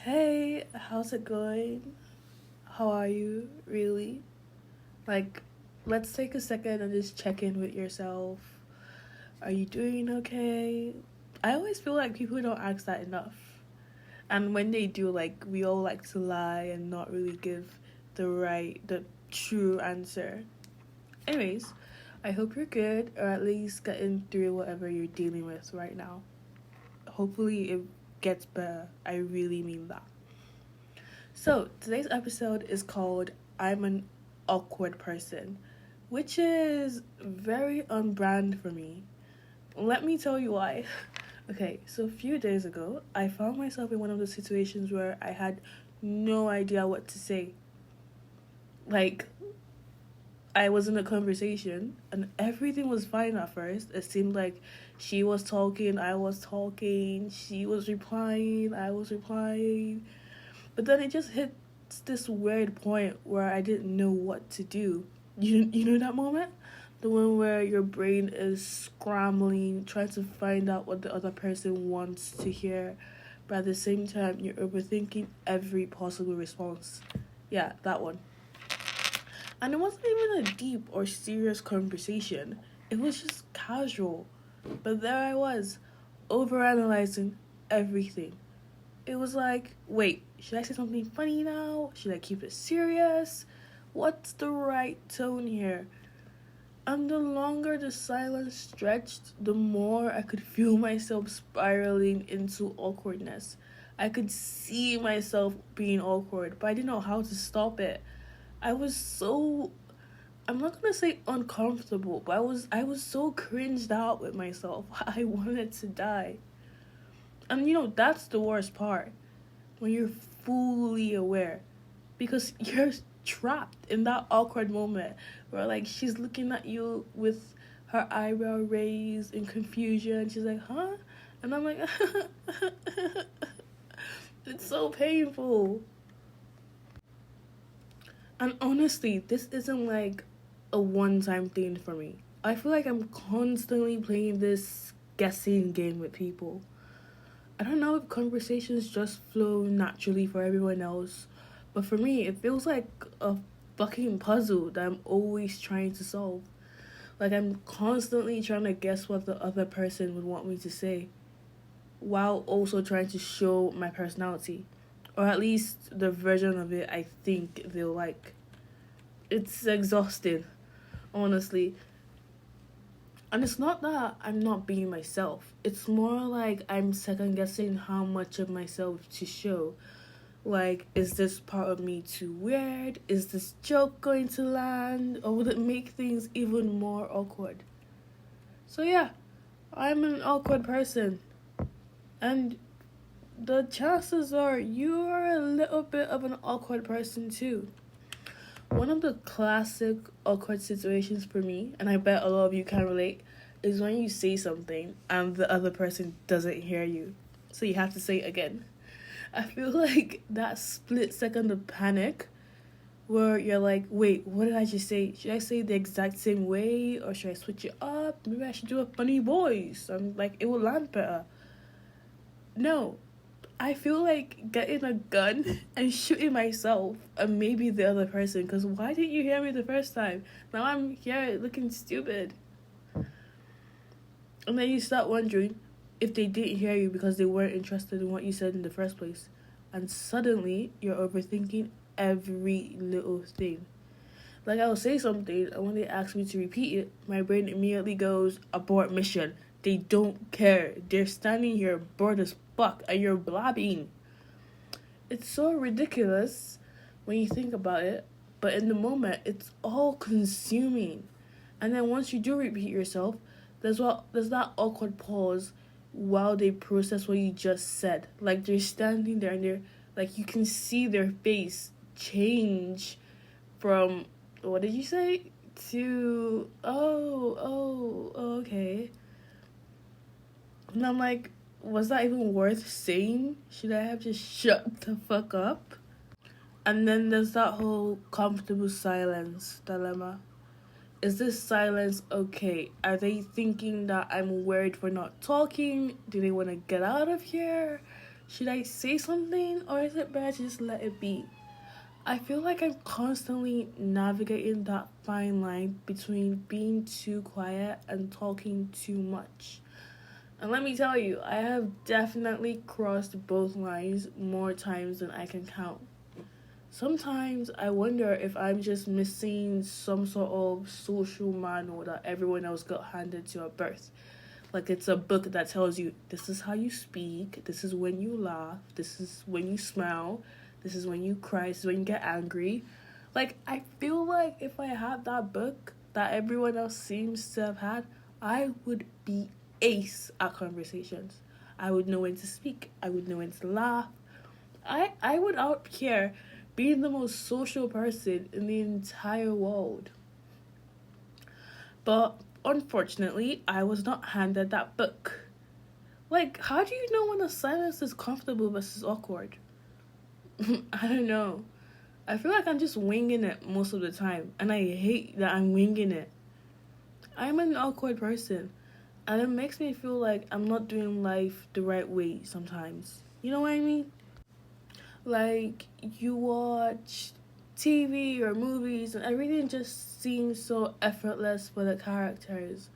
Hey, how's it going? How are you, really? Like, let's take a second and just check in with yourself. Are you doing okay? I always feel like people don't ask that enough. And when they do, like, we all like to lie and not really give the true answer. Anyways, I hope you're good, or at least getting through whatever you're dealing with right now. Hopefully, it gets better. I really mean that. So, today's episode is called I'm an Awkward Person, which is very on brand for me. Let me tell you why. Okay, so a few days ago, I found myself in one of those situations where I had no idea what to say. Like, I was in a conversation and everything was fine at first. It seemed like she was talking, I was talking, she was replying, I was replying. But then it just hit this weird point where I didn't know what to do. You know that moment? The one where your brain is scrambling, trying to find out what the other person wants to hear, but at the same time, you're overthinking every possible response. Yeah, that one. And it wasn't even a deep or serious conversation, it was just casual. But there I was, overanalyzing everything. It was like, wait, should I say something funny now? Should I keep it serious? What's the right tone here? And the longer the silence stretched, the more I could feel myself spiraling into awkwardness. I could see myself being awkward, but I didn't know how to stop it. I was so I'm not gonna say uncomfortable, but I was so cringed out with myself. I wanted to die. And that's the worst part. When you're fully aware. Because you're trapped in that awkward moment where like she's looking at you with her eyebrow raised in confusion. She's like, huh? And I'm like, it's so painful. And honestly, this isn't like a one time thing for me. I feel like I'm constantly playing this guessing game with people. I don't know if conversations just flow naturally for everyone else, but for me, it feels like a fucking puzzle that I'm always trying to solve. Like I'm constantly trying to guess what the other person would want me to say, while also trying to show my personality, or at least the version of it I think they'll like. It's exhausting, honestly. And it's not that I'm not being myself. It's more like I'm second guessing how much of myself to show. Like, is this part of me too weird? Is this joke going to land? Or will it make things even more awkward? So, yeah, I'm an awkward person. And the chances are you are a little bit of an awkward person too. One of the classic awkward situations for me, and I bet a lot of you can relate, is when you say something and the other person doesn't hear you. So you have to say it again. I feel like that split second of panic where you're like, wait, what did I just say? Should I say the exact same way or should I switch it up? Maybe I should do a funny voice. I'm like, it will land better. No, I feel like getting a gun and shooting myself and maybe the other person because why didn't you hear me the first time? Now I'm here looking stupid. And then you start wondering if they didn't hear you because they weren't interested in what you said in the first place. And suddenly you're overthinking every little thing. Like I'll say something and when they ask me to repeat it, my brain immediately goes abort mission. They don't care. They're standing here bored as fuck and you're blabbing. It's so ridiculous when you think about it, but in the moment it's all consuming. And then once you do repeat yourself, there's that awkward pause while they process what you just said. Like they're standing there and they're like you can see their face change from what did you say to okay. And I'm like, was that even worth saying? Should I have just shut the fuck up? And then there's that whole comfortable silence dilemma. Is this silence okay? Are they thinking that I'm worried for not talking? Do they want to get out of here? Should I say something or is it better to just let it be? I feel like I'm constantly navigating that fine line between being too quiet and talking too much. And let me tell you, I have definitely crossed both lines more times than I can count. Sometimes I wonder if I'm just missing some sort of social manual that everyone else got handed to at birth. Like it's a book that tells you this is how you speak, this is when you laugh, this is when you smile, this is when you cry, this is when you get angry. Like I feel like if I had that book that everyone else seems to have had, I would be ace at conversations. I would know when to speak, I would know when to laugh. I would out here being the most social person in the entire world. But unfortunately, I was not handed that book. Like, how do you know when a silence is comfortable versus awkward? I don't know. I feel like I'm just winging it most of the time, and I hate that I'm winging it. I'm an awkward person, and it makes me feel like I'm not doing life the right way sometimes. You know what I mean? Like, you watch TV or movies, and everything just seems so effortless for the characters.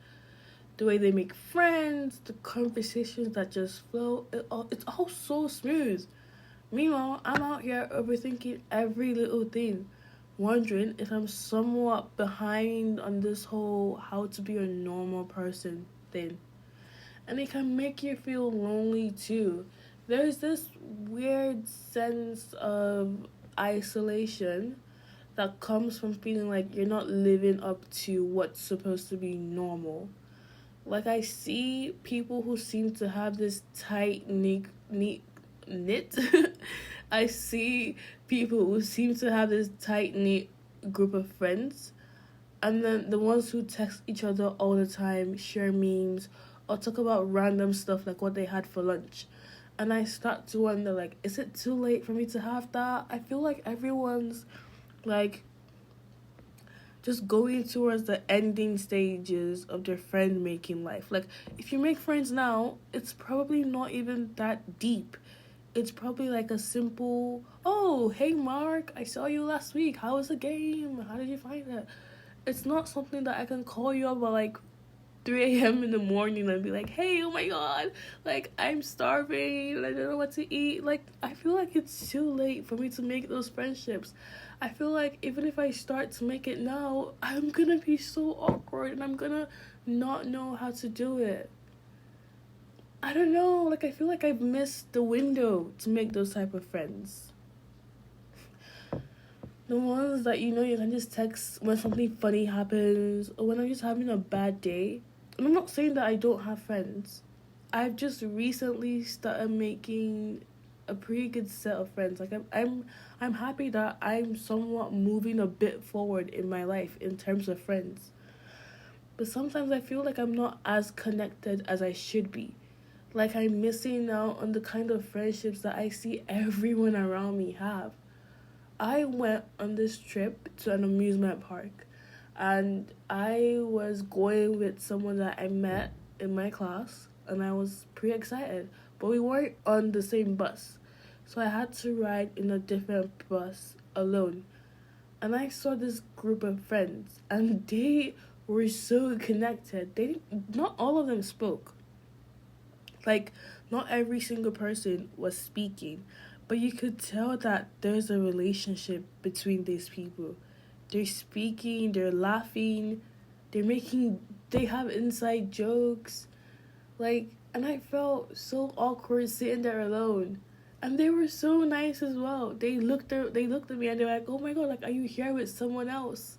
The way they make friends, the conversations that just flow, it's all so smooth. Meanwhile, I'm out here overthinking every little thing, wondering if I'm somewhat behind on this whole how to be a normal person thing. And it can make you feel lonely too. There's this weird sense of isolation that comes from feeling like you're not living up to what's supposed to be normal. Like I see people who seem to have this tight knit. I see people who seem to have this tight knit group of friends, and then the ones who text each other all the time, share memes, or talk about random stuff like what they had for lunch. And I start to wonder, like, is it too late for me to have that? I feel like everyone's like just going towards the ending stages of their friend making life. Like, if you make friends now, it's probably not even that deep. It's probably like a simple, oh, hey Mark, I saw you last week. How was the game? How did you find it? It's not something that I can call you up at like 3 a.m. in the morning and be like, hey, oh my god, like I'm starving and I don't know what to eat. Like, I feel like it's too late for me to make those friendships. I feel like even if I start to make it now, I'm gonna be so awkward and I'm gonna not know how to do it. I don't know, like I feel like I've missed the window to make those type of friends. The ones that you can just text when something funny happens or when I'm just having a bad day. And I'm not saying that I don't have friends. I've just recently started making a pretty good set of friends. Like I'm happy that I'm somewhat moving a bit forward in my life in terms of friends. But sometimes I feel like I'm not as connected as I should be. Like I'm missing out on the kind of friendships that I see everyone around me have. I went on this trip to an amusement park and I was going with someone that I met in my class and I was pretty excited. But we weren't on the same bus. So I had to ride in a different bus alone. And I saw this group of friends and they were so connected. Not all of them spoke. Like, not every single person was speaking, but you could tell that there's a relationship between these people. They're speaking, they're laughing, they have inside jokes. Like, and I felt so awkward sitting there alone. And they were so nice as well. They looked at me and they were like, oh my god, like, are you here with someone else?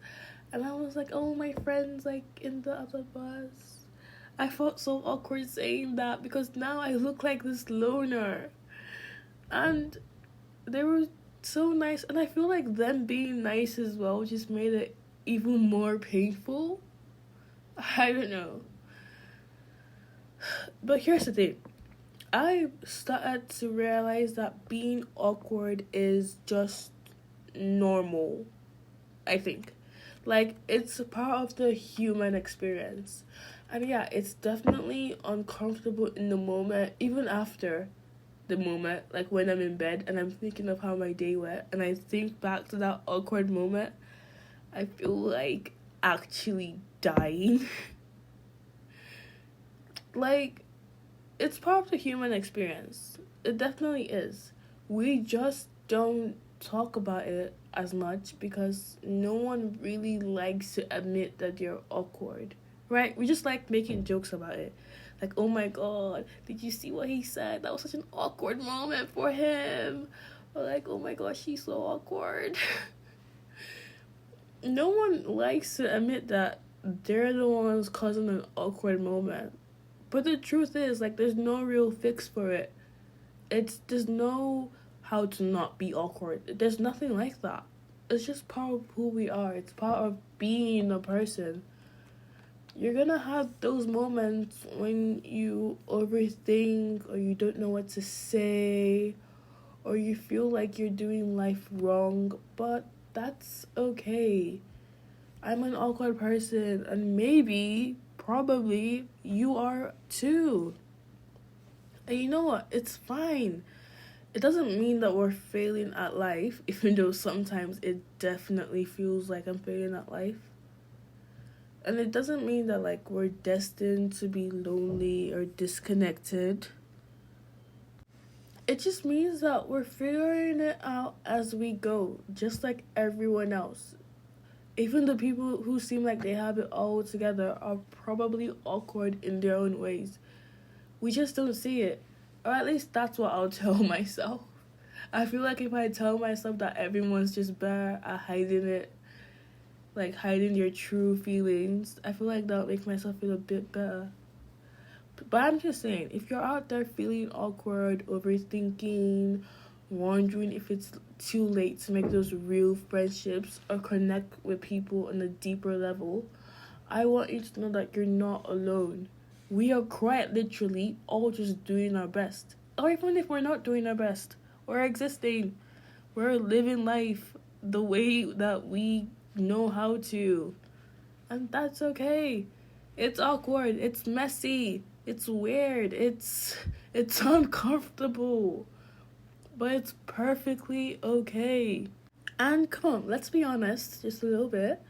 And I was like, oh, my friend's like in the other bus. I felt so awkward saying that because now I look like this loner. And they were so nice. And I feel like them being nice as well just made it even more painful. I don't know. But here's the thing. I started to realize that being awkward is just normal, I think. Like, it's a part of the human experience. And yeah, it's definitely uncomfortable in the moment, even after. the moment, like when I'm in bed and I'm thinking of how my day went, and I think back to that awkward moment, I feel like actually dying. Like, it's part of the human experience. It definitely is. We just don't talk about it as much because no one really likes to admit that you're awkward. Right? We just like making jokes about it. Like, oh my god, did you see what he said? That was such an awkward moment for him. Or like, oh my gosh, she's so awkward. No one likes to admit that they're the ones causing an awkward moment. But the truth is, like, there's no real fix for it. There's no how to not be awkward. There's nothing like that. It's just part of who we are. It's part of being a person. You're gonna have those moments when you overthink or you don't know what to say or you feel like you're doing life wrong, but that's okay. I'm an awkward person, and maybe, probably, you are too. And you know what? It's fine. It doesn't mean that we're failing at life, even though sometimes it definitely feels like I'm failing at life. And it doesn't mean that, like, we're destined to be lonely or disconnected. It just means that we're figuring it out as we go, just like everyone else. Even the people who seem like they have it all together are probably awkward in their own ways. We just don't see it. Or at least that's what I'll tell myself. I feel like if I tell myself that everyone's just better at hiding it, like hiding your true feelings, I feel like that'll make myself feel a bit better. But I'm just saying, if you're out there feeling awkward, overthinking, wondering if it's too late to make those real friendships or connect with people on a deeper level, I want you to know that you're not alone. We are quite literally all just doing our best. Or even if we're not doing our best, we're existing. We're living life the way that we know how to. And that's okay. It's awkward. It's messy. It's weird. It's uncomfortable. But it's perfectly okay. And come on, let's be honest, just a little bit.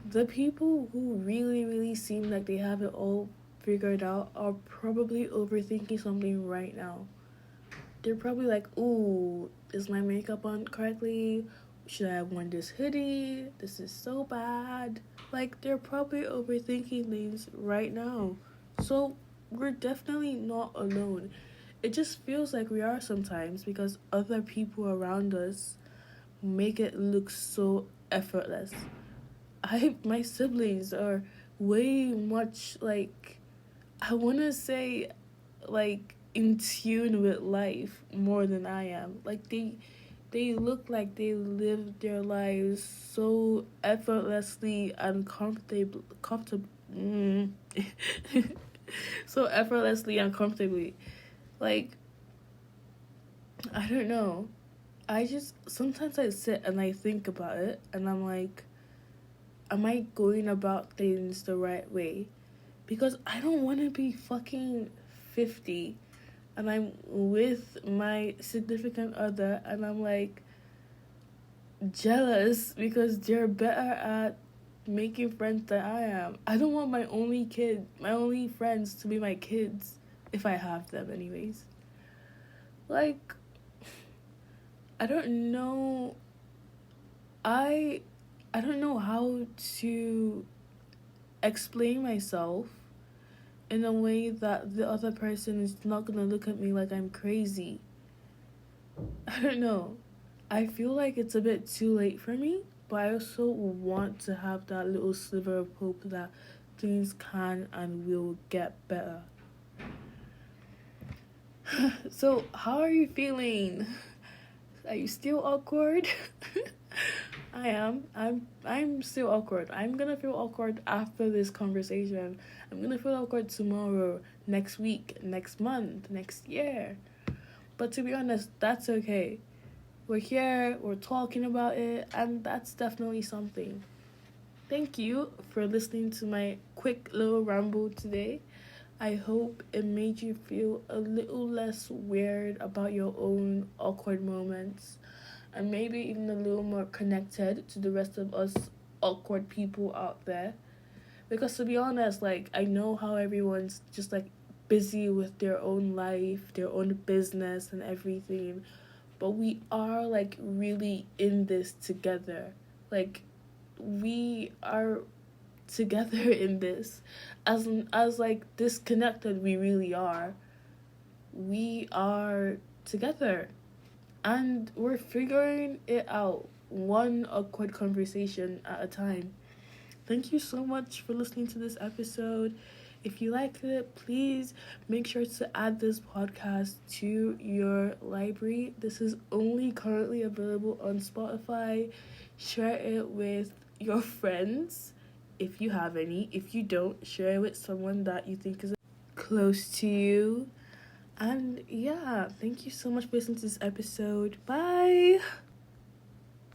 The people who really, really seem like they have it all figured out are probably overthinking something right now. They're probably like, ooh, is my makeup on correctly? Should I have worn this hoodie? This is so bad. Like, they're probably overthinking things right now. So, we're definitely not alone. It just feels like we are sometimes because other people around us make it look so effortless. My siblings are way much like, I want to say, like, in tune with life more than I am. Like, they look like they live their lives so effortlessly and comfortable. So effortlessly and comfortably. Like, I don't know. Sometimes I sit and I think about it and I'm like, am I going about things the right way? Because I don't want to be fucking 50 and I'm with my significant other and I'm like jealous because they're better at making friends than I am. I don't want my only friends to be my kids, if I have them anyways. Like, I don't know. I don't know how to explain myself in a way that the other person is not gonna look at me like I'm crazy. I don't know. I feel like it's a bit too late for me, but I also want to have that little sliver of hope that things can and will get better. So, how are you feeling? Are you still awkward? I am. I'm still awkward. I'm gonna feel awkward after this conversation. I'm gonna feel awkward tomorrow, next week, next month, next year. But to be honest, that's okay. We're here, we're talking about it, and that's definitely something. Thank you for listening to my quick little ramble today. I hope it made you feel a little less weird about your own awkward moments, and maybe even a little more connected to the rest of us awkward people out there. Because to be honest, like, I know how everyone's just like busy with their own life, their own business, and everything, but we are like really in this together. Like, we are together in this. As like disconnected we really are, we are together, and we're figuring it out, one awkward conversation at a time. Thank you so much for listening to this episode. If you liked it, please make sure to add this podcast to your library. This is only currently available on Spotify. Share it with your friends if you have any. If you don't, share it with someone that you think is close to you. And yeah, thank you so much for listening to this episode. Bye.